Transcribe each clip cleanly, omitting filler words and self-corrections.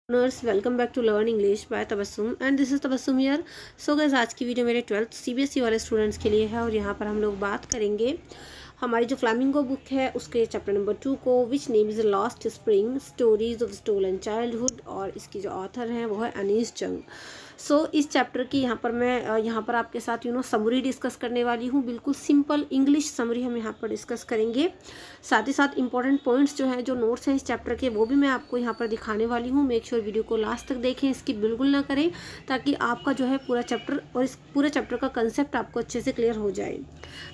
Learners, welcome back to Learn English by Tabassum and this is Tabassum here. So guys, आज की video मेरे 12th CBSE वाले students के लिए है और यहाँ पर हम लोग बात करेंगे हमारी जो फ्लैमिंगो बुक है उसके चैप्टर नंबर 2 को, which name is lost spring stories of stolen childhood, और इसकी जो ऑथर है वो है अनीस जंग। सो इस चैप्टर की यहाँ पर मैं यहाँ पर आपके साथ समरी डिस्कस करने वाली हूँ। बिल्कुल सिंपल इंग्लिश समरी हम यहाँ पर डिस्कस करेंगे। साथ ही साथ इंपॉर्टेंट पॉइंट्स जो हैं, जो नोट्स हैं इस चैप्टर के, वो भी मैं आपको यहाँ पर दिखाने वाली हूँ। मेक श्योर वीडियो को लास्ट तक देखें, इसकी बिल्कुल ना करें, ताकि आपका जो है पूरा चैप्टर और इस पूरे चैप्टर का कंसेप्ट आपको अच्छे से क्लियर हो जाए।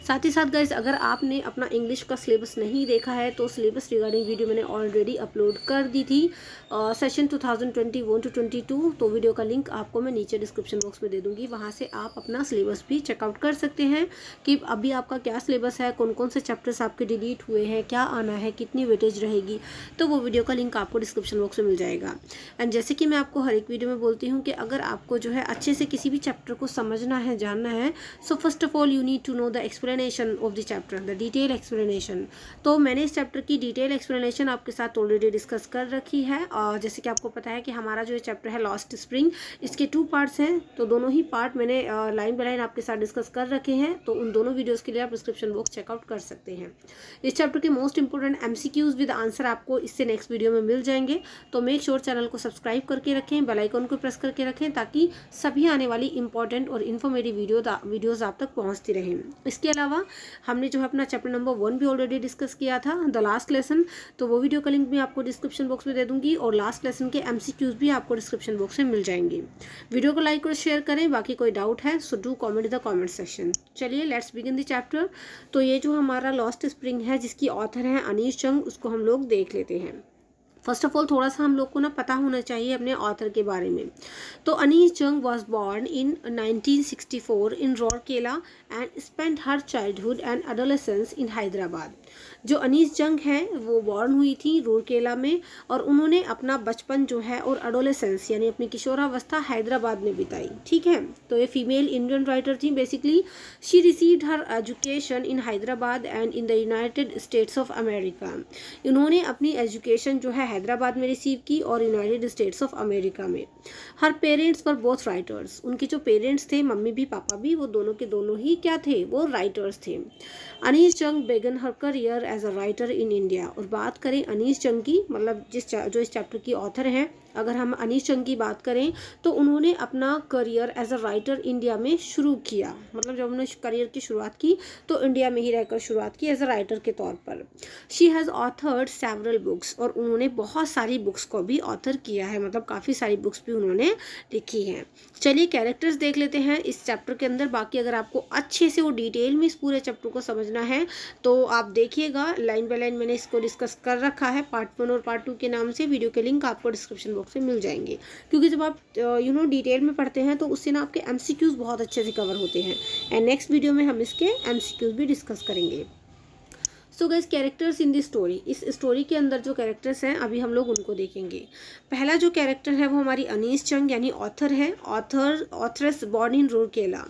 साथ ही साथ गाइस, अगर आपने अपना इंग्लिश का सिलेबस नहीं देखा है तो सिलेबस रिगार्डिंग वीडियो मैंने ऑलरेडी अपलोड कर दी थी, सेशन 2021 to 22। तो वीडियो का लिंक आपको मैं नीचे डिस्क्रिप्शन बॉक्स में दे दूंगी, वहाँ से आप अपना सिलेबस भी चेकआउट कर सकते हैं कि अभी आपका क्या सिलेबस है, कौन कौन से चैप्टर्स आपके डिलीट हुए हैं, क्या आना है, कितनी वेटेज रहेगी। तो वो वीडियो का लिंक आपको डिस्क्रिप्शन बॉक्स में मिल जाएगा। एंड जैसे कि मैं आपको हर एक वीडियो में बोलती हूँ कि अगर आपको जो है अच्छे से किसी भी चैप्टर को समझना है, जानना है, so first of all you need to know the explanation of the chapter, the detail explanation. तो मैंने इस चैप्टर की डिटेल एक्सप्लेनेशन आपके साथ ऑलरेडी डिस्कस कर रखी है। और जैसे कि आपको पता है कि हमारा जो चैप्टर है लॉस्ट स्प्रिंग, इसके 2 पार्ट्स हैं, तो दोनों ही पार्ट मैंने लाइन बाय लाइन आपके साथ डिस्कस कर रखे हैं। तो उन दोनों वीडियोस के लिए आप डिस्क्रिप्शन बॉक्स चेकआउट कर सकते हैं। इस चैप्टर के most important MCQs with answer आपको इससे नेक्स्ट वीडियो में मिल जाएंगे। तो मेक श्योर चैनल को सब्सक्राइब करके रखें, बेल आइकन को प्रेस करके रखें, ताकि सभी आने वाली इंपॉर्टेंट और इन्फॉर्मेटिव वीडियोज़ आप तक पहुँचती रहें। इसके अलावा हमने जो है अपना चैप्टर नंबर 1 भी ऑलरेडी डिस्कस किया था, द लास्ट लेसन। तो वो वीडियो का लिंक भी आपको डिस्क्रिप्शन बॉक्स में दे दूंगी, और लास्ट लेसन के MCQs भी आपको डिस्क्रिप्शन बॉक्स में मिल जाएंगे। वीडियो को लाइक और शेयर करें। बाकी कोई डाउट है so do comment in the comment section. चलिए लेट्स बिगिन द चैप्टर। तो ये जो हमारा लॉस्ट स्प्रिंग है, जिसकी ऑथर है अनीस जंग, उसको हम लोग देख लेते हैं। फर्स्ट ऑफ ऑल थोड़ा सा हम लोग को पता होना चाहिए अपने ऑथर के बारे में। तो Anees Jung was born in 1964 in Rourkela and spent her childhood and adolescence in Hyderabad. जो अनीस जंग है वो बॉर्न हुई थी रूरकेला में, और उन्होंने अपना बचपन जो है और एडोलेसेंस यानी अपनी किशोरावस्था हैदराबाद में बिताई। ठीक है, तो ये फीमेल इंडियन राइटर थी। Basically she received her education in Hyderabad and in the United states of America. इन्होंने अपनी एजुकेशन जो है हैदराबाद में रिसीव की और यूनाइटेड स्टेट्स ऑफ अमेरिका में। हर पेरेंट्स वर बोथ राइटर्स। उनके जो पेरेंट्स थे, मम्मी भी पापा भी, वो दोनों के दोनों ही क्या थे, वो राइटर्स थे। Anees Jung began her career as a writer in India. और बात करें अनीस जंग की, मतलब जो इस चैप्टर की ऑथर है, अगर हम अनीस जंग की बात करें तो उन्होंने अपना career as a writer India में शुरू किया। मतलब जब उन्होंने करियर की शुरुआत की तो इंडिया में ही रहकर शुरुआत की एज अ राइटर के तौर पर। She has authored several books. और उन्होंने बहुत सारी बुक्स को भी ऑथर किया है, मतलब काफ़ी सारी बुक्स भी उन्होंने लिखी हैं। चलिए कैरेक्टर्स देख लेते हैं इस चैप्टर के अंदर। बाकी अगर आपको अच्छे से वो डिटेल में इस पूरे चैप्टर को समझना है तो आप देखिएगा, लाइन बाय लाइन मैंने इसको डिस्कस कर रखा है पार्ट 1 और पार्ट 2 के नाम से। वीडियो के लिंक आपको डिस्क्रिप्शन बॉक्स में मिल जाएंगे, क्योंकि जब आप डिटेल में पढ़ते हैं तो उससे आपके MCQs बहुत अच्छे से कवर होते हैं। एंड नेक्स्ट वीडियो में हम इसके MCQs भी डिस्कस करेंगे। So guys, characters in the story. इस स्टोरी के अंदर जो कैरेक्टर्स हैं अभी हम लोग उनको देखेंगे। पहला जो कैरेक्टर है वो हमारी अनीस जंग यानी ऑथर है, ऑथरेस बॉर्न इन रूरकेला।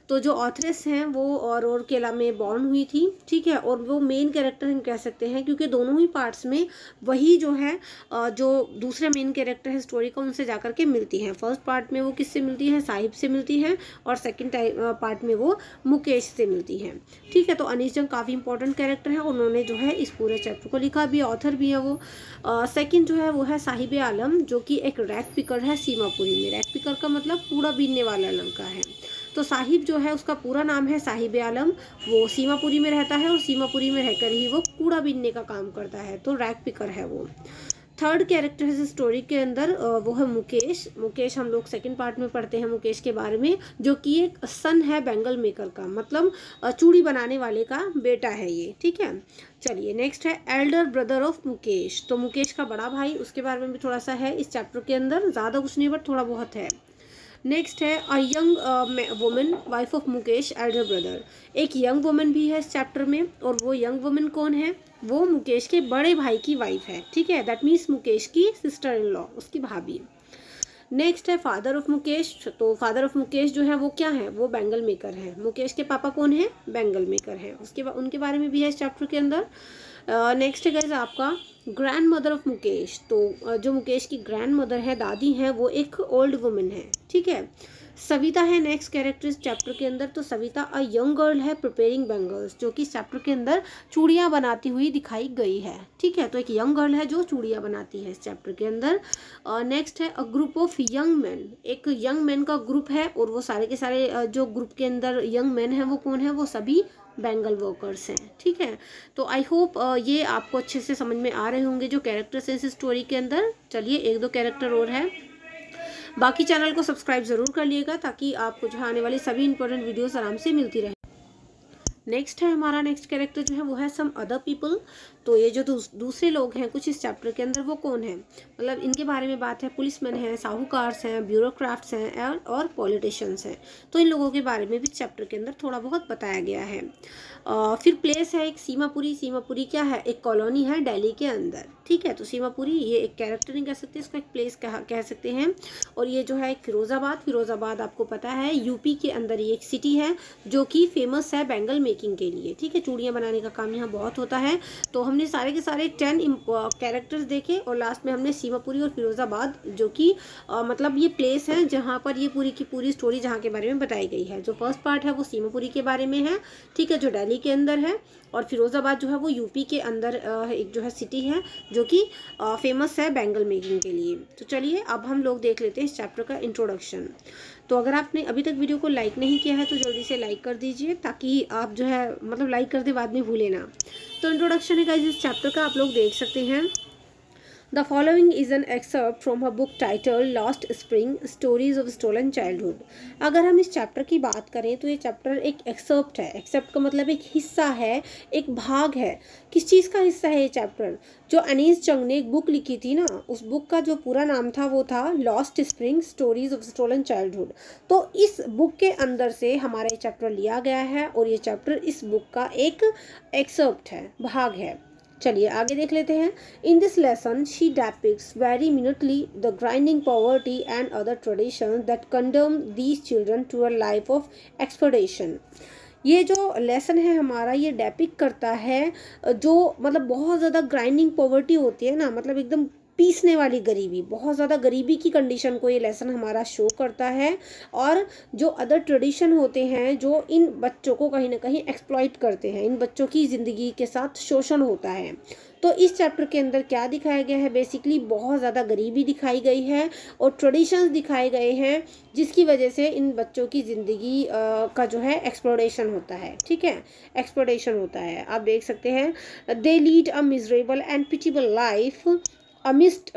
तो जो ऑथरेस हैं वो रूरकेला में बॉर्न हुई थी। ठीक है, और वो मेन कैरेक्टर हम कह सकते हैं, क्योंकि दोनों ही पार्ट्स में वही जो है जो दूसरे मेन कैरेक्टर है स्टोरी का, उनसे जाकर के मिलती हैं। फर्स्ट पार्ट में वो किससे मिलती है, साहिब से मिलती हैं, और सेकेंड पार्ट में वो मुकेश से मिलती हैं। ठीक है, तो अनीस जंग काफ़ी इंपॉर्टेंट कैरेक्टर है, उन्होंने जो है इस पूरे चैप्टर को लिखा भी, ऑथर भी है वो। सेकंड जो है वो है साहिब आलम, जो कि एक रैक पिकर है सीमापुरी में। रैक पिकर का मतलब कूड़ा बीनने वाला लड़का है। तो साहिब जो है उसका पूरा नाम है साहिब आलम। वो सीमापुरी में रहता है और सीमापुरी में रहकर ही वो कूड़ा बीनने का काम करता है, तो रैक पिकर है वो। थर्ड कैरेक्टर है इस स्टोरी के अंदर, वो है मुकेश। मुकेश हम लोग सेकंड पार्ट में पढ़ते हैं मुकेश के बारे में, जो कि एक सन है बैंगल मेकर का, मतलब चूड़ी बनाने वाले का बेटा है ये। ठीक है, चलिए नेक्स्ट है एल्डर ब्रदर ऑफ मुकेश। तो मुकेश का बड़ा भाई, उसके बारे में भी थोड़ा सा है इस चैप्टर के अंदर, ज़्यादा कुछ नहीं बट थोड़ा बहुत है। नेक्स्ट है a young woman wife of Mukesh Elder brother. एक यंग वुमन भी है इस चैप्टर में, और वो यंग वुमन कौन है, वो मुकेश के बड़े भाई की वाइफ है। ठीक है, दैट मीन्स मुकेश की सिस्टर इन लॉ, उसकी भाभी। नेक्स्ट है फादर ऑफ मुकेश। तो फादर ऑफ मुकेश जो है वो क्या है, वो बैंगल मेकर है। मुकेश के पापा कौन है, बैंगल मेकर है। उनके बारे में भी है इस चैप्टर के अंदर। नेक्स्ट है गाइस आपका ग्रैंड मदर ऑफ मुकेश। तो जो मुकेश की ग्रैंड मदर है, दादी है, वो एक ओल्ड वुमन है, ठीक है। सविता है नेक्स्ट कैरेक्टर इस चैप्टर के अंदर। तो सविता अ यंग गर्ल है प्रिपेयरिंग बैंगल्स, जो कि इस चैप्टर के अंदर चूड़ियाँ बनाती हुई दिखाई गई है, ठीक है। तो एक यंग गर्ल है जो चूड़ियाँ बनाती है इस चैप्टर के अंदर। नेक्स्ट है a group of young man. एक यंग मैन का ग्रुप है और वो सारे के सारे जो ग्रुप के अंदर यंग मैन है वो कौन है, वो सभी बैंगल वर्कर्स हैं, ठीक है। तो आई होप ये आपको अच्छे से समझ में आ रहे होंगे जो कैरेक्टर्स हैं इस स्टोरी के अंदर। चलिए एक दो कैरेक्टर और है, बाकी चैनल को सब्सक्राइब जरूर कर लिएगा ताकि आपको जो आने वाली सभी इंपॉर्टेंट वीडियोस आराम से मिलती रहे। नेक्स्ट है हमारा नेक्स्ट कैरेक्टर जो है वो है सम अदर पीपल। तो ये जो दूसरे लोग हैं कुछ इस चैप्टर के अंदर वो कौन है, मतलब इनके बारे में बात है। पुलिसमैन हैं, साहूकार्स हैं, ब्यूरोक्राफ्ट्स हैं और पॉलिटिशियंस हैं। तो इन लोगों के बारे में भी चैप्टर के अंदर थोड़ा बहुत बताया गया है। फिर प्लेस है एक सीमापुरी। सीमापुरी क्या है, एक कॉलोनी है दिल्ली के अंदर, ठीक है। तो सीमापुरी ये एक कैरेक्टर नहीं कह सकते, इसको एक प्लेस कह सकते हैं। और ये जो है एक फिरोज़ाबाद। फिरोज़ाबाद आपको पता है यूपी के अंदर ये एक सिटी है जो कि फेमस है बैंगल मेकिंग के लिए, ठीक है। चूड़ियाँ बनाने का काम यहाँ बहुत होता है। तो हमने सारे के सारे 10 कैरेक्टर्स देखे और लास्ट में हमने सीमापुरी और फिरोज़ाबाद जो कि मतलब ये प्लेस है जहाँ पर ये पूरी की पूरी स्टोरी जहाँ के बारे में बताई गई है। जो फर्स्ट पार्ट है वो सीमापुरी के बारे में है, ठीक है, जो दिल्ली के अंदर है। और फिरोज़ाबाद जो है वो यूपी के अंदर एक जो है सिटी है जो कि फेमस है बैंगल मेकिंग के लिए। तो चलिए अब हम लोग देख लेते हैं इस चैप्टर का इंट्रोडक्शन। तो अगर आपने अभी तक वीडियो को लाइक नहीं किया है तो जल्दी से लाइक कर दीजिए ताकि आप जो है मतलब लाइक करते बाद में भूले ना। तो इंट्रोडक्शन है गाइस इस चैप्टर का, आप लोग देख सकते हैं। The following is an excerpt from her book titled Lost Spring: Stories of Stolen Childhood। अगर हम इस चैप्टर की बात करें तो ये चैप्टर एक एक्सेप्ट है। एक्सेप्ट का मतलब एक हिस्सा है, एक भाग है। किस चीज़ का हिस्सा है ये चैप्टर? जो अनीस चंग ने एक बुक लिखी थी ना, उस बुक का जो पूरा नाम था वो था lost spring stories of stolen childhood. तो इस बुक के अंदर से हमारा ये चैप्टर लिया गया है और ये चैप्टर इस बुक का एक एक्सेप्ट है, भाग है। चलिए आगे देख लेते हैं। In this lesson she depicts very minutely the grinding poverty and other traditions that condemn these children to a life of exploitation। ये जो लेसन है हमारा ये डेपिक करता है जो मतलब बहुत ज़्यादा ग्राइंडिंग पॉवर्टी होती है ना, मतलब एकदम पीसने वाली गरीबी, बहुत ज़्यादा गरीबी की कंडीशन को ये लेसन हमारा शो करता है। और जो अदर ट्रेडिशन होते हैं जो इन बच्चों को कहीं ना कहीं एक्सप्लॉइट करते हैं, इन बच्चों की ज़िंदगी के साथ शोषण होता है। तो इस चैप्टर के अंदर क्या दिखाया गया है, बेसिकली बहुत ज़्यादा गरीबी दिखाई गई है और ट्रेडिशंस दिखाए गए हैं जिसकी वजह से इन बच्चों की ज़िंदगी का जो है एक्सप्लोरेशन होता है, ठीक है, एक्सप्लोरेशन होता है। आप देख सकते हैं they lead a miserable and pitiable life amidst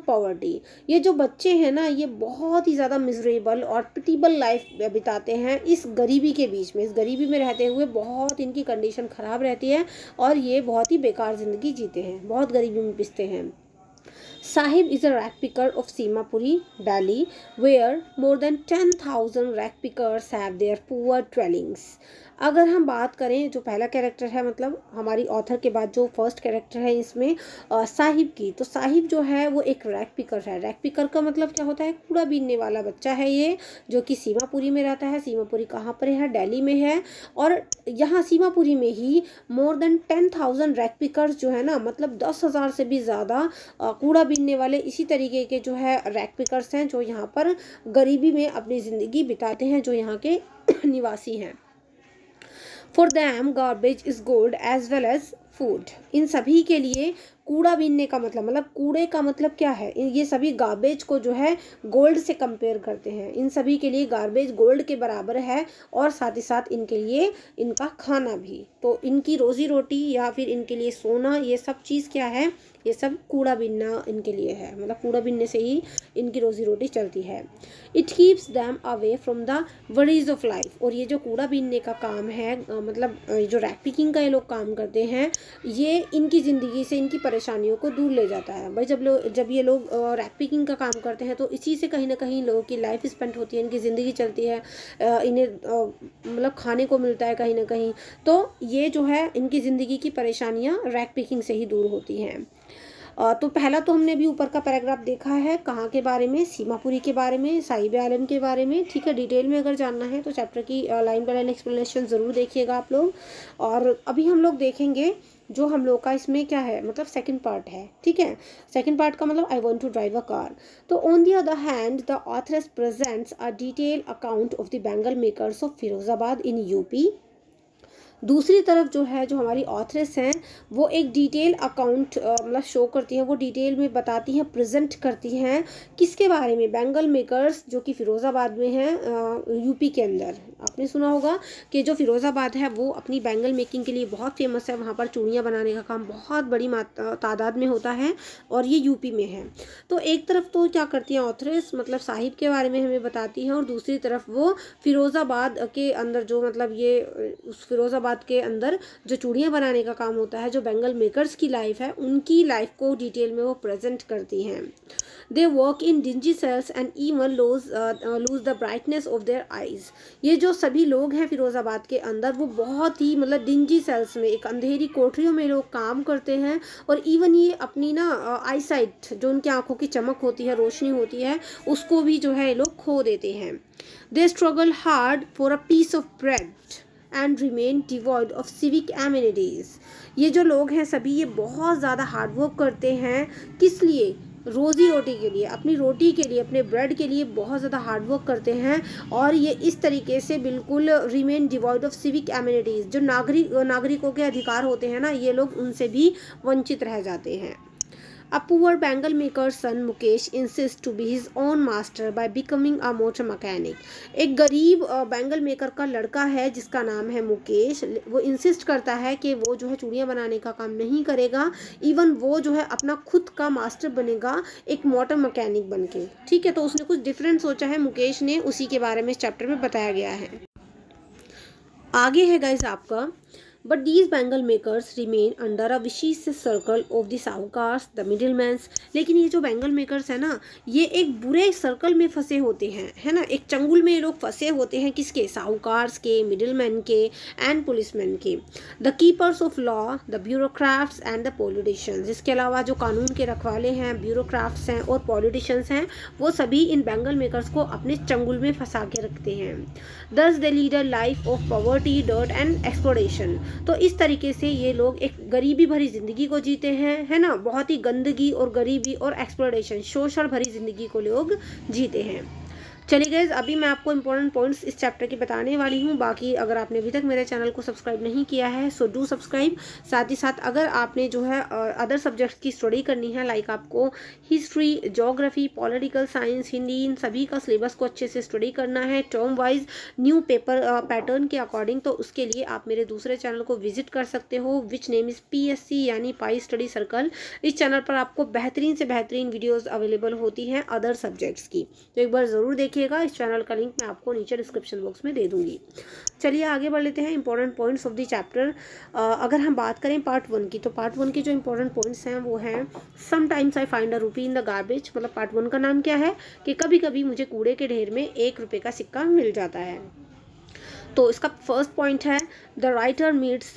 poverty. ये जो बच्चे हैं ना ये बहुत ही ज़्यादा मिजरेबल और पिटिबल लाइफ बिताते हैं इस गरीबी के बीच में। इस गरीबी में रहते हुए बहुत इनकी कंडीशन ख़राब रहती है और ये बहुत ही बेकार ज़िंदगी जीते हैं, बहुत गरीबी में पिसते हैं। Sahib is a rag picker of Simapuri, Delhi, where more than 10,000 rag pickers have their poor dwellings। अगर हम बात करें जो पहला कैरेक्टर है मतलब हमारी ऑथर के बाद जो फर्स्ट कैरेक्टर है इसमें साहिब की, तो साहिब जो है वो एक रैग पिकर है। रैग पिकर का मतलब क्या होता है, कूड़ा बीनने वाला बच्चा है ये, जो कि सीमापुरी में रहता है। सीमापुरी कहाँ पर है, दिल्ली में है। और यहाँ सीमापुरी में ही मोर देन 10,000 रैग पिकर्स जो है ना, मतलब 10,000 से भी ज़्यादा कूड़ा बीनने वाले इसी तरीके के जो है रैग पिकर्स हैं जो यहाँ पर गरीबी में अपनी ज़िंदगी बिताते हैं, जो यहाँ के निवासी हैं। For them garbage is gold as well as food। इन सभी के लिए कूड़ा बीनने का मतलब कूड़े का मतलब क्या है, ये सभी गार्बेज को जो है गोल्ड से कंपेयर करते हैं। इन सभी के लिए गार्बेज गोल्ड के बराबर है और साथ ही साथ इनके लिए इनका खाना भी। तो इनकी रोज़ी रोटी या फिर इनके लिए सोना, ये सब चीज़ क्या है, ये सब कूड़ा बीनना इनके लिए है, मतलब कूड़ा बीनने से ही इनकी रोज़ी रोटी चलती है। It keeps them away from the worries of life. और ये जो कूड़ा बीनने का काम है मतलब जो रैग पिकिंग का ये लोग काम करते हैं, ये इनकी ज़िंदगी से इनकी परेशानियों को दूर ले जाता है। भाई जब ये लोग रैग पिकिंग का काम करते हैं तो इसी से कहीं ना कहीं लोगों की लाइफ स्पेंड होती है, इनकी ज़िंदगी चलती है, इन्हें मतलब खाने को मिलता है कहीं ना कहीं। तो ये जो है इनकी ज़िंदगी की परेशानियाँ रैग पिकिंग से ही दूर होती हैं। तो पहला तो हमने अभी ऊपर का पैराग्राफ देखा है, कहाँ के बारे में, सीमापुरी के बारे में, साहिब आलम के बारे में, ठीक है। डिटेल में अगर जानना है तो चैप्टर की लाइन बाय लाइन एक्सप्लेनेशन ज़रूर देखिएगा आप लोग। और अभी हम लोग देखेंगे जो हम लोग का इसमें क्या है, मतलब सेकंड पार्ट है, ठीक है। सेकंड पार्ट का मतलब I want to drive a car. तो on the other hand the author presents a detail account of the bangle makers of Firozabad in UP. दूसरी तरफ जो है, जो हमारी ऑथरेस हैं, वो एक डिटेल अकाउंट मतलब शो करती हैं, वो डिटेल में बताती हैं, प्रेजेंट करती हैं किसके बारे में, बेंगल मेकर्स जो कि फ़िरोज़ाबाद में हैं, यूपी के अंदर। आपने सुना होगा कि जो फ़िरोज़ाबाद है वो अपनी बेंगल मेकिंग के लिए बहुत फेमस है, वहाँ पर चूड़ियाँ बनाने का काम बहुत बड़ी तादाद में होता है और ये यूपी में है। तो एक तरफ तो क्या करती हैं ऑथरेस, मतलब साहिब के बारे में हमें बताती हैं, और दूसरी तरफ वो फ़िरोज़ाबाद के अंदर जो मतलब ये उस फ़िरोज़ाबाद के अंदर जो चूड़ियाँ बनाने का काम होता है, जो बेंगल मेकर्स की लाइफ है, उनकी लाइफ को डिटेल में वो प्रेजेंट करती हैं। They work in dingy cells and even lose the brightness of their eyes. ये जो सभी लोग हैं फ़िरोज़ाबाद के अंदर, वो बहुत ही मतलब डिंजी सेल्स में, एक अंधेरी कोठरियों में लोग काम करते हैं, और इवन ये अपनी ना आई साइट, जो उनकी आंखों की चमक होती है, रोशनी होती है, उसको भी जो है ये लोग खो देते हैं। They struggle hard for a piece of bread and remain devoid of civic amenities. ये जो लोग हैं सभी, ये बहुत ज़्यादा हार्डवर्क करते हैं, किस लिए, रोज़ी रोटी के लिए, अपनी रोटी के लिए, अपने ब्रेड के लिए बहुत ज़्यादा हार्डवर्क करते हैं, और ये इस तरीके से बिल्कुल remain devoid of civic amenities, जो नागरिकों के अधिकार होते हैं ना, ये लोग उनसे भी वंचित रह जाते हैं। A poor Bengal maker's son Mukesh insists to be his own master by becoming a motor mechanic. एक गरीब बैंगल मेकर का लड़का है जिसका नाम है मुकेश, वो इंसिस्ट करता है कि वो जो है चूड़ियाँ बनाने का काम नहीं करेगा, इवन वो जो है अपना खुद का मास्टर बनेगा एक मोटर मैकेनिक बन के, ठीक है। तो उसने कुछ डिफरेंट सोचा है मुकेश ने, उसी के बारे में इस चैप्टर में बताया गया है। आगे है गाइस आपका, But these Bengal makers remain under a vicious circle of the sahukars, the middlemen। लेकिन ये जो बेंगल मेकर्स है ना, ये एक बुरे सर्कल में फंसे होते हैं, है ना, एक चंगुल में ये लोग फंसे होते हैं, किसके, साहूकार्स के, मिडिलमैन के एंड पुलिसमैन के। The keepers of law, the bureaucrats and the politicians. इसके अलावा जो कानून के रखवाले हैं, ब्यूरोक्राट्स हैं और पॉलिटिशियंस हैं, वो सभी इन बेंगल मेकर्स को अपने चंगुल में फंसा के रखते हैं। दस दे lead a life of poverty, dirt and exploration. तो इस तरीके से ये लोग एक गरीबी भरी ज़िंदगी को जीते हैं, है ना, बहुत ही गंदगी और गरीबी और एक्सप्लोरेशन, शोषण भरी ज़िंदगी को लोग जीते हैं। चलिए गाइस, अभी मैं आपको इंपॉर्टेंट पॉइंट्स इस चैप्टर के बताने वाली हूँ। बाकी अगर आपने अभी तक मेरे चैनल को सब्सक्राइब नहीं किया है सो डू सब्सक्राइब। साथ ही साथ अगर आपने जो है अदर सब्जेक्ट्स की स्टडी करनी है, लाइक आपको history, geography, political science, Hindi, इन सभी का सिलेबस को अच्छे से स्टडी करना है term wise new paper pattern के अकॉर्डिंग, तो उसके लिए आप मेरे दूसरे चैनल को विजिट कर सकते हो, विच नेम इज़ PSC यानी पाई स्टडी सर्कल। इस चैनल पर आपको बेहतरीन से बेहतरीन वीडियोज़ अवेलेबल होती हैं अदर सब्जेक्ट्स की, तो एक बार ज़रूर देखिए। इस चैनल का लिंक मैं आपको नीचे डिस्क्रिप्शन बॉक्स में दे दूंगी। चलिए आगे बढ़ लेते हैं important points of the chapter. अगर हम बात करें पार्ट 1 की, तो पार्ट 1 के जो इंपॉर्टेंट पॉइंट्स हैं वो हैं, समटाइम्स आई फाइंड अ रूपी इन द गार्बेज। मतलब पार्ट 1 का नाम क्या है कि कभी कभी मुझे कूड़े के ढेर में 1 रुपये का सिक्का मिल जाता है। तो इसका फर्स्ट पॉइंट है, the writer meets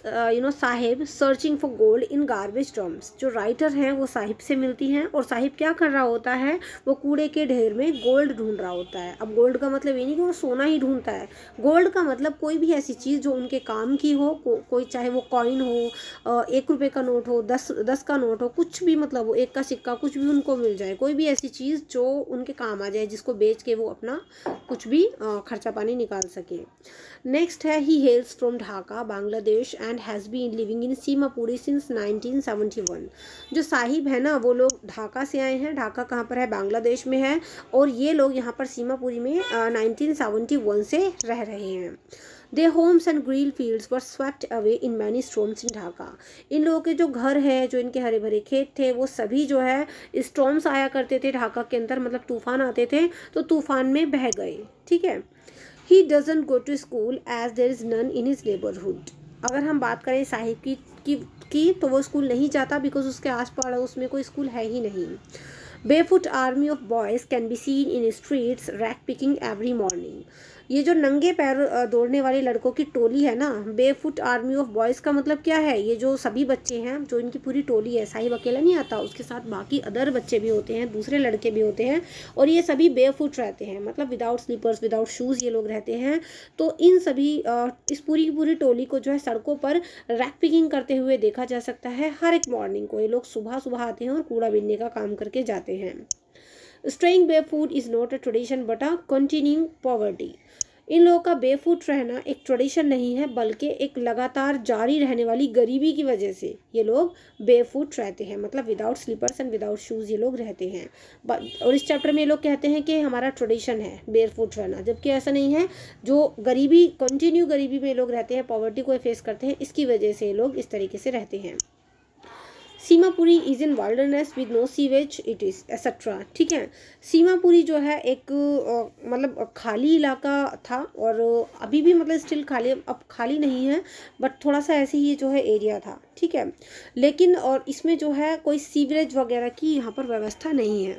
Sahib searching for gold in garbage drums. जो राइटर हैं वो साहिब से मिलती हैं, और साहिब क्या कर रहा होता है, वो कूड़े के ढेर में गोल्ड ढूंढ रहा होता है। अब गोल्ड का मतलब ये नहीं कि वो सोना ही ढूंढता है, गोल्ड का मतलब कोई भी ऐसी चीज़ जो उनके काम की हो, कोई चाहे वो कॉइन हो, 1 रुपये का नोट हो, 10 का नोट हो, कुछ भी, मतलब वो 1 का सिक्का, कुछ भी उनको मिल जाए, कोई भी ऐसी चीज़ जो उनके काम आ जाए, जिसको बेच के वो अपना कुछ भी खर्चा पानी निकाल सके। नेक्स्ट है, he hails from Dhaka Bangladesh and has been living in Seemapuri since 1971। जो साहिब है ना, वो लोग ढाका से आए हैं। ढाका कहाँ पर है, बांग्लादेश में है, और ये लोग यहाँ पर सीमापुरी में 1971 से रह रहे हैं। Their homes and green fields were swept away in many storms in Dhaka. इन लोगों के जो घर है, जो इनके हरे भरे खेत थे, वो सभी जो है स्टॉर्म्स आया करते थे ढाका के अंदर, मतलब तूफान आते थे, तो तूफान में बह गए, ठीक है। He doesn't go to school as there is none in his neighborhood। अगर हम बात करें साहिब की तो वो स्कूल नहीं जाता, बिकॉज उसके आस पड़ोस में कोई स्कूल है ही नहीं। Barefoot army of boys can be seen in streets rack picking every morning। ये जो नंगे पैर दौड़ने वाले लड़कों की टोली है ना, बेफुट आर्मी ऑफ बॉयज़ का मतलब क्या है, ये जो सभी बच्चे हैं, जो इनकी पूरी टोली है, साहिब अकेला नहीं आता, उसके साथ बाकी अदर बच्चे भी होते हैं, दूसरे लड़के भी होते हैं, और ये सभी बेफुट रहते हैं, मतलब विदाउट स्लीपर्स, विदाउट शूज़ ये लोग रहते हैं। तो इन सभी इस पूरी की पूरी टोली को जो है सड़कों पर रैक पिकिंग करते हुए देखा जा सकता है। हर एक मॉर्निंग को ये लोग सुबह सुबह आते हैं और कूड़ा बीनने का काम करके जाते हैं। Staying barefoot is not a tradition but a continuing poverty. इन लोगों का बेफुट रहना एक ट्रेडिशन नहीं है, बल्कि एक लगातार जारी रहने वाली गरीबी की वजह से ये लोग बेफुट रहते हैं, मतलब without slippers and without shoes ये लोग रहते हैं। और इस चैप्टर में ये लोग कहते हैं कि हमारा ट्रेडिशन है बेफुट रहना, जबकि ऐसा नहीं है। जो गरीबी, कंटिन्यू गरीबी में लोग रहते हैं, पॉवर्टी को फेस करते हैं, इसकी वजह से ये लोग इस तरीके से रहते हैं। Seemapuri is in wilderness with no sewage it is etcetera. ठीक है, सीमापुरी जो है एक मतलब खाली इलाका था, और अभी भी मतलब स्टिल खाली, अब खाली नहीं है, बट थोड़ा सा ऐसे ही जो है एरिया था। ठीक है, लेकिन और इसमें जो है कोई सीवरेज वगैरह की यहाँ पर व्यवस्था नहीं है।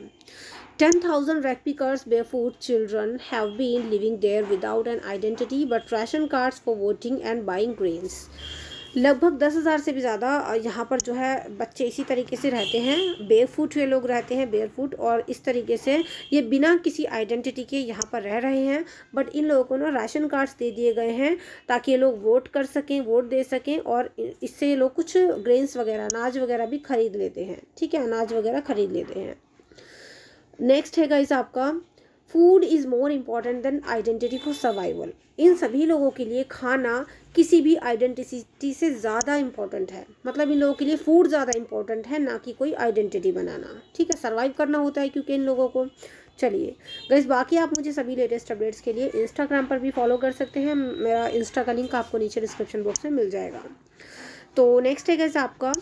10,000 rag pickers barefoot children have been living there without an identity but ration cards for voting and buying grains। लगभग 10,000 से भी ज़्यादा यहाँ पर जो है बच्चे इसी तरीके से रहते हैं, बेयरफुट ये लोग रहते हैं, बेयरफुट, और इस तरीके से ये बिना किसी आइडेंटिटी के यहाँ पर रह रहे हैं। बट इन लोगों को ना राशन कार्ड्स दे दिए गए हैं ताकि ये लोग वोट कर सकें, वोट दे सकें, और इससे ये लोग कुछ ग्रेन्स वगैरह, अनाज वगैरह भी खरीद लेते हैं। ठीक है, अनाज वगैरह खरीद लेते हैं। नेक्स्ट है गाइस आपका, food is more important than identity for survival. इन सभी लोगों के लिए खाना किसी भी आइडेंटिटी से ज़्यादा इम्पॉर्टेंट है, मतलब इन लोगों के लिए फूड ज़्यादा इम्पॉर्टेंट है, ना कि कोई आइडेंटिटी बनाना। ठीक है, सर्वाइव करना होता है क्योंकि इन लोगों को। चलिए गाइस, बाकी आप मुझे सभी लेटेस्ट अपडेट्स के लिए इंस्टाग्राम पर भी फॉलो कर सकते हैं, मेरा इंस्टा का लिंक आपको नीचे डिस्क्रिप्शन बॉक्स में मिल जाएगा। तो नेक्स्ट है गाइस आपका,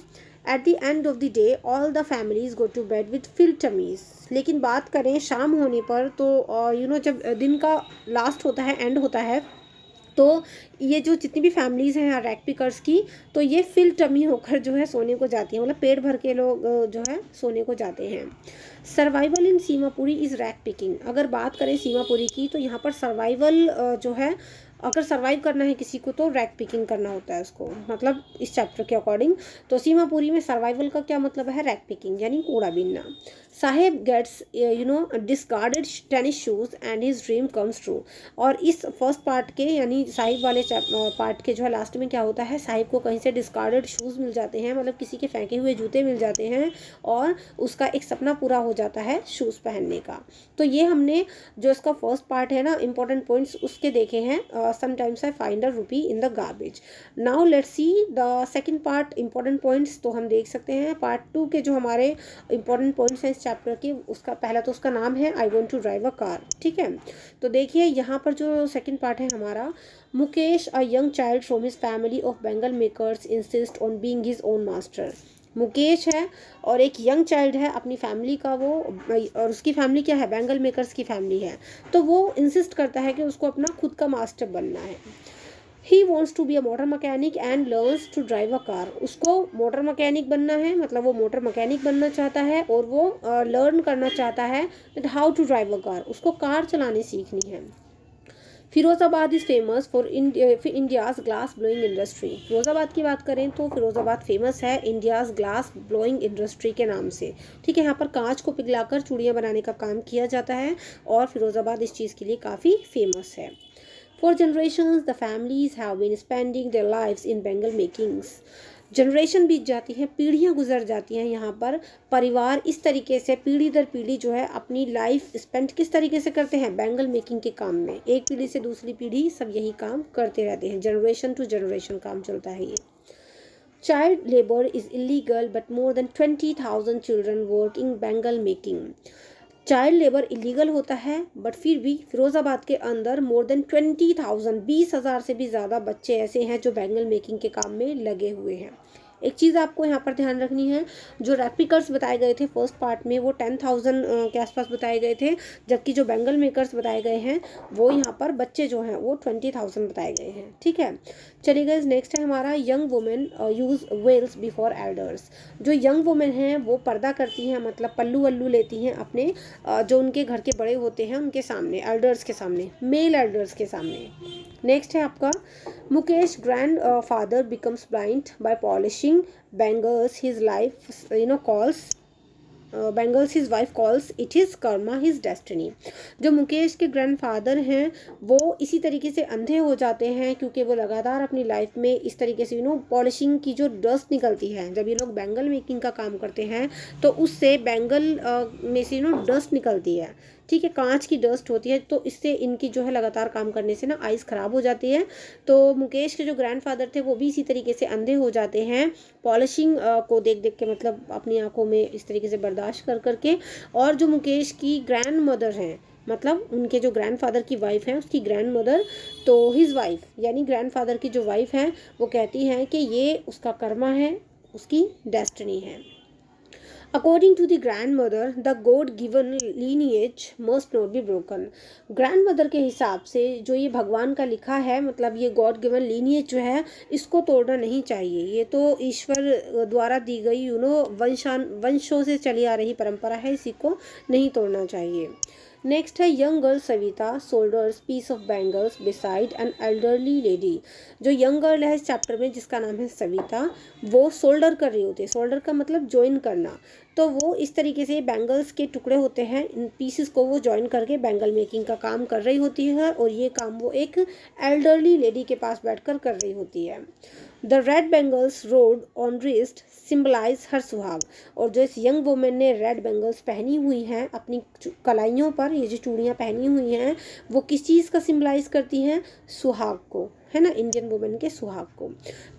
at the end of the day all the families go to bed with fill tummies. लेकिन बात करें शाम होने पर तो जब दिन का लास्ट होता है, एंड होता है, तो ये जो जितनी भी फैमिलीज़ हैं रैक पिकर्स की, तो ये फिल टमी होकर जो है सोने को जाती हैं, मतलब पेट भर के लोग जो है सोने को जाते हैं। Survival in Seemapuri is rag picking. अगर बात करें सीमापुरी की, तो यहाँ पर सर्वाइवल जो है, अगर सर्वाइव करना है किसी को तो रैक पिकिंग करना होता है उसको, मतलब इस चैप्टर के अकॉर्डिंग। तो सीमापुरी में सर्वाइवल का क्या मतलब है, रैक पिकिंग यानी कूड़ा बीनना। Saheb gets discarded tennis shoes and his dream comes true. और इस फर्स्ट पार्ट के यानी साहिब वाले पार्ट के जो है लास्ट में क्या होता है, साहिब को कहीं से डिस्कार्डेड शूज़ मिल जाते हैं, मतलब किसी के फेंके हुए जूते मिल जाते हैं, और उसका एक सपना पूरा हो जाता है शूज़ पहनने का। तो ये हमने जो इसका फर्स्ट पार्ट है ना, इंपॉर्टेंट पॉइंट्स उसके देखे हैं। समटाइम्स आई फाइंड अ रूपी in the garbage. Now let's see the second part, important points. तो हम देख सकते हैं पार्ट 2 के जो हमारे इंपॉर्टेंट पॉइंट्स हैं इस चैप्टर के, उसका पहला तो उसका नाम है I want to drive a car. ठीक है, तो देखिए यहाँ पर जो सेकंड पार्ट है हमारा, Mukesh a young child from his family of Bengal makers insist on being his own master. Mukesh है और एक यंग चाइल्ड है अपनी फैमिली का वो, और उसकी फैमिली क्या है, बैंगल मेकर्स की फैमिली है, तो वो इंसिस्ट करता है कि उसको अपना खुद का मास्टर बनना है। He wants to be a motor mechanic and learns to drive a car. उसको मोटर मैकेनिक बनना है, मतलब वो मोटर मैकेनिक बनना चाहता है, और वो लर्न करना चाहता है that how to drive a car, उसको कार चलानी सीखनी है। Firozabad is famous for India's glass blowing industry. Firozabad की बात करें तो फिरोज़ाबाद फेमस है इंडियाज़ ग्लास ब्लोइंग इंडस्ट्री के नाम से। ठीक है, यहाँ पर कांच को पिघलाकर चूड़ियाँ बनाने का काम किया जाता है, और फिरोज़ाबाद इस चीज़ के लिए काफ़ी फेमस है। For generations, the families have been spending their lives in Bengal makings. Generation बीत जाती है, पीढ़ियाँ गुजर जाती हैं, यहाँ पर परिवार इस तरीके से पीढ़ी दर पीढ़ी जो है अपनी लाइफ स्पेंड किस तरीके से करते हैं, बैंगल मेकिंग के काम में। एक पीढ़ी से दूसरी पीढ़ी सब यही काम करते रहते हैं, जनरेशन टू जनरेशन काम चलता है ये। Child labour is illegal but more than 20,000 children work in bangle making. Child labour illegal होता है, बट फिर भी फिरोज़ाबाद के अंदर मोर देन 20,000 20,000 से भी ज़्यादा बच्चे ऐसे हैं जो बैंगल मेकिंग के काम में लगे हुए हैं। एक चीज़ आपको यहाँ पर ध्यान रखनी है, जो रैपिकर्स बताए गए थे फर्स्ट पार्ट में वो 10,000 के आसपास बताए गए थे, जबकि जो बेंगल मेकर्स बताए गए हैं वो यहाँ पर बच्चे जो हैं वो 20,000 बताए गए हैं। ठीक है, चलिए गाइस नेक्स्ट है हमारा young women use veils before elders. जो यंग वुमेन हैं वो पर्दा करती हैं, मतलब पल्लू वल्लू लेती हैं अपने जो उनके घर के बड़े होते हैं उनके सामने, एल्डर्स के सामने, मेल एल्डर्स के सामने। नेक्स्ट है आपका Mukesh grand father becomes blind by polishing bangles his life calls bangles his wife calls it his karma his destiny. जो मुकेश के ग्रैंडफादर हैं वो इसी तरीके से अंधे हो जाते हैं क्योंकि वो लगातार अपनी लाइफ में इस तरीके से पॉलिशिंग की जो डस्ट निकलती है, जब ये लोग बैंगल मेकिंग का काम करते हैं तो उससे बैंगल में से डस्ट निकलती है। ठीक है, कांच की डस्ट होती है, तो इससे इनकी जो है लगातार काम करने से आइज़ ख़राब हो जाती है। तो मुकेश के जो ग्रैंडफादर थे वो भी इसी तरीके से अंधे हो जाते हैं पॉलिशिंग को देख देख के, मतलब अपनी आंखों में इस तरीके से बर्दाश्त कर करके। और जो मुकेश की ग्रैंड मदर हैं, मतलब उनके जो ग्रैंडफादर की वाइफ है उसकी ग्रैंड मदर, तो हिज वाइफ यानी ग्रैंडफादर की जो वाइफ है वो कहती हैं कि ये उसका कर्मा है, उसकी डेस्टिनी है। According to the grandmother, the God-given lineage must not be broken. Grandmother के हिसाब से जो ये भगवान का लिखा है, मतलब ये गॉड गिवन लीनिएज जो है इसको तोड़ना नहीं चाहिए। ये तो ईश्वर द्वारा दी गई वंशों से चली आ रही परंपरा है, इसी को नहीं तोड़ना चाहिए। नेक्स्ट है young girl Savita shoulders piece of bangles beside an elderly lady. जो यंग गर्ल है इस चैप्टर में जिसका नाम है सविता, वो शोल्डर कर रही होती है। शोल्डर का मतलब ज्वाइन करना, तो वो इस तरीके से बैंगल्स के टुकड़े होते हैं, इन पीसेस को वो ज्वाइन करके बैंगल मेकिंग का काम कर रही होती है, और ये काम वो एक एल्डरली लेडी के पास बैठकर कर रही होती है। The red bangles rode on wrist symbolize her सुहाग। और जो इस यंग वुमेन ने रेड बैंगल्स पहनी हुई हैं अपनी कलाइयों पर, ये जो चूड़ियाँ पहनी हुई हैं वो किस चीज़ का सिम्बलाइज करती हैं? सुहाग को, है ना, इंडियन वुमेन के सुहाग को।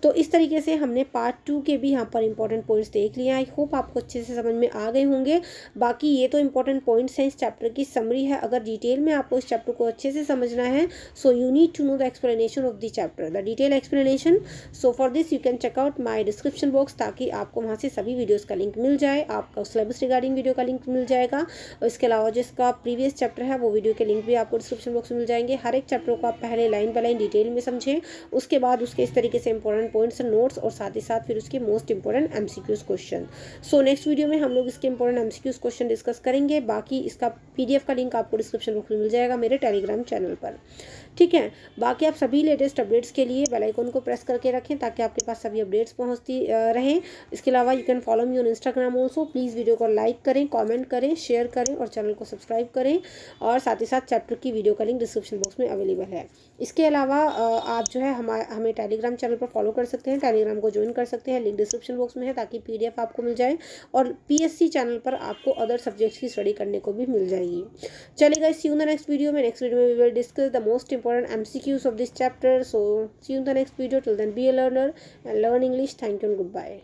तो इस तरीके से हमने पार्ट 2 के भी यहाँ पर इंपॉर्टेंट पॉइंट्स देख लिए। आई होप आपको अच्छे से समझ में आ गए होंगे। बाकी ये तो इंपॉर्टेंट पॉइंट्स हैं, इस चैप्टर की समरी है। अगर डिटेल में आपको इस चैप्टर को अच्छे से समझना है so you need to know the explanation of the chapter, the detail explanation. So for this you can check out my description box, ताकि आपको वहाँ से सभी वीडियोज़ का लिंक मिल जाए, आपका सिलेबस रिगार्डिंग वीडियो का लिंक मिल जाएगा, और इसके अलावा जिसका प्रीवियस चैप्टर है वो वीडियो के लिंक भी आपको डिस्क्रिप्शन बॉक्स में मिल जाएंगे। हर एक चैप्टर को आप पहले लाइन बाय लाइन डिटेल में समझें, उसके बाद उसके इस तरीके से इंपॉर्टेंट पॉइंट्स नोट्स, और साथ ही साथ फिर उसके most important MCQs question. So next video में हम लोग इसके इंपॉर्टेंट एमसीक्यूज क्वेश्चन डिस्कस करेंगे। बाकी इसका पीडीएफ का लिंक आपको डिस्क्रिप्शन बॉक्स में मिल जाएगा मेरे टेलीग्राम चैनल पर। ठीक है, बाकी आप सभी लेटेस्ट अपडेट्स के लिए बेल आइकन को प्रेस करके रखें ताकि आपके पास सभी अपडेट्स पहुंचती रहें। इसके अलावा you can follow me on Instagram also. Please video को लाइक करें, कमेंट करें, शेयर करें और चैनल को सब्सक्राइब करें, और साथ ही साथ चैप्टर की वीडियो का लिंक डिस्क्रिप्शन बॉक्स में अवेलेबल है। इसके अलावा आप जो है हमें टेलीग्राम चैनल पर फॉलो कर सकते हैं, टेलीग्राम को ज्वाइन कर सकते हैं, लिंक डिस्क्रिप्शन बॉक्स में है, ताकि पीडीएफ आपको मिल जाए, और पीएससी चैनल पर आपको अदर सब्जेक्ट्स की स्टडी करने को भी मिल जाएगी। चलेगा, see you in the next video में। नेक्स्ट वीडियो में we will discuss the most important MCQs of this chapter. So see you in the next video. Till then, be a learner and learn English. Thank you and goodbye.